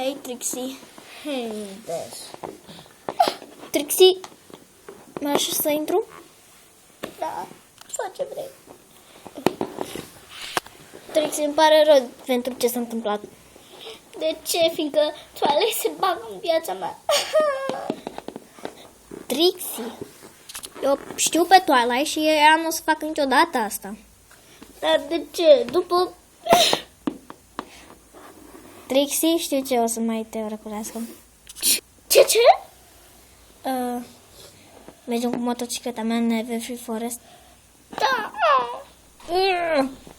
Hei, Trixie. Haideți. Trixie, mă lași să intru? Da, fă ce vrei. Trixie, îmi pare rău pentru ce s-a întâmplat. De ce? Fiindcă Twilight se bagă în viața mea. Trixie, eu știu pe Twilight și ea nu o să facă niciodată asta. Dar de ce? După... Trixie, știu ce o să mai te răculească. Ce? Mergem cu motocicleta mea în Everfree Forest. Da.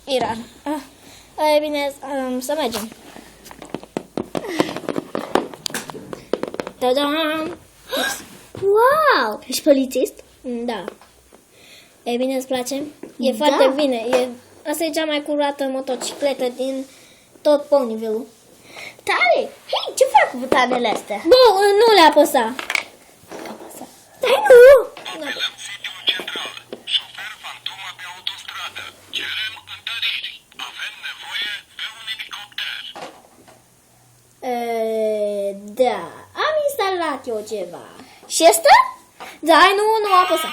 Irar. E bine, să mergem. Ta-dam! Wow! Ești polițist? Da. E bine, îți place? E Da. foarte bine. Asta e cea mai curată motocicletă din tot Ponyville-ul. Tare! Hei, ce fac cu butoanele astea? Bă, nu le apăsa. Dar nu! Apelăm sediul central. Șofer fantomă pe autostradă. Cerem întăriri. Avem nevoie de un elicopter. Da, am instalat eu ceva. Și asta? Da, nu apăsa.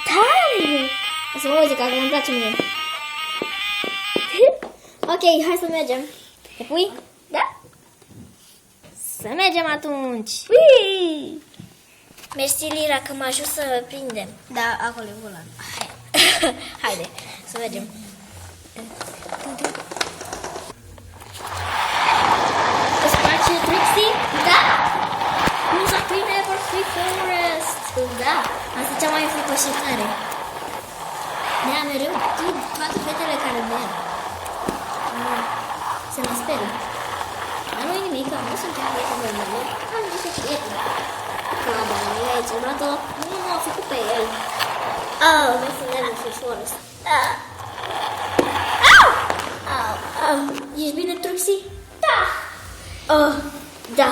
Tare! O să mă muzica, că îmi place mie. Ok, hai să mergem. Te pui? Da? Să mergem atunci. Ui! Mersi, Lira, că mă ajut să prindem. Da, acolo e volan. Haide, să mergem. Îți place, Trixie? Da? Nu s-a prin Everfree Forest. Da. Asta e cea mai înfricoșitoare. Nea, mereu toate fetele care merg. Se mă sperie. Dar nu-i nimic, nu sunt chiar fetele mele. Am niște prieteni. Cladă, e aici, odată nu m-a făcut pe el. Nu sunt Everfree Forest. Ești bine, Trixie? Da. Da,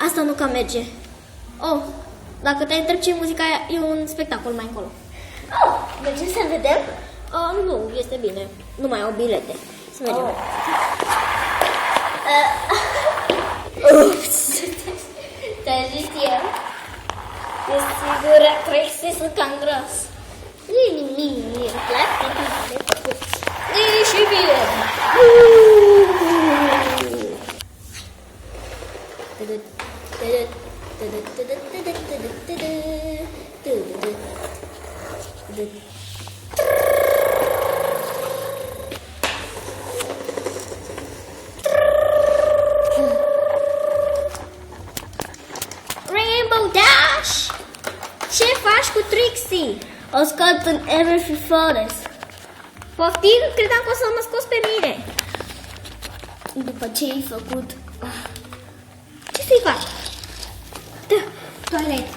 asta nu cam merge. Dacă te întreb ce e muzica aia, e un spectacol mai încolo. Mergem să vedem? Nu, este bine. Nu mai au bilete. Să mergem. Te-ai zis eu? E sigură, Trixie, sunt cam gros. Nu-i nimic, îmi place de făcut. E și bine. Rainbow Dash! Ce faci cu Trixie? O scot în Everfree Forest. Poftim? Credeam că o să mă scoți pe mine. După ce ai făcut? Ce să-i faci? Toilet.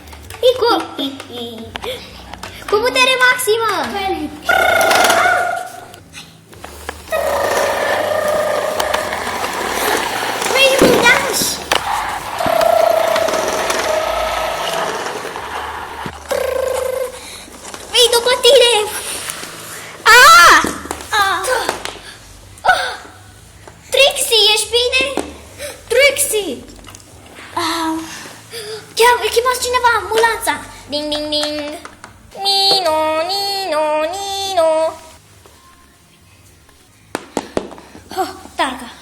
Cu putere maximă! Toilet. Rainbow Dash! Vei după tine! Trixie, ești bine? Trixie! Chemați cineva, ambulanța! Ding, ding, ding! Nino, Nino, Nino! Targa!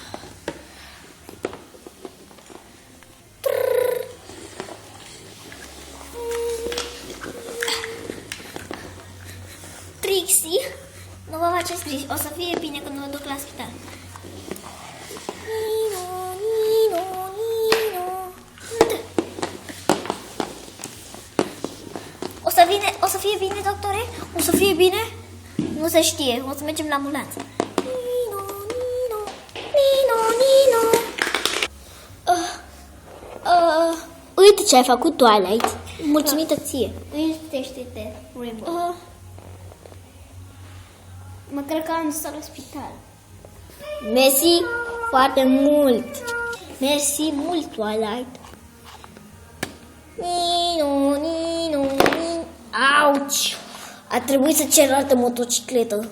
Trixie, nu vă faceți griji, o să fie bine când vă duc la spital. Nino, Nino, Nino. O să fie bine, doctore? O să fie bine? Nu se știe, o să mergem la ambulanță. Nino, Nino, Nino, Nino. Uite ce ai făcut Twilight. Mulțumită ție. Liniștește-te, Rainbow. Mă cred că am dus la spital. Mersi foarte mult. Mersi mult, Twilight. Nino, Nino, Nino. Auci! A trebuit să cer altă motocicletă.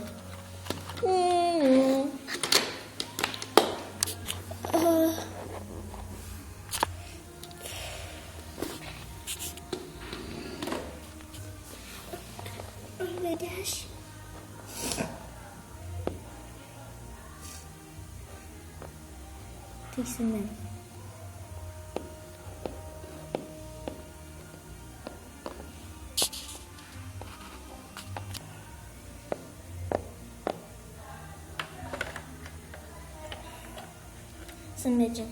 Să-i sunăm. Să mergem.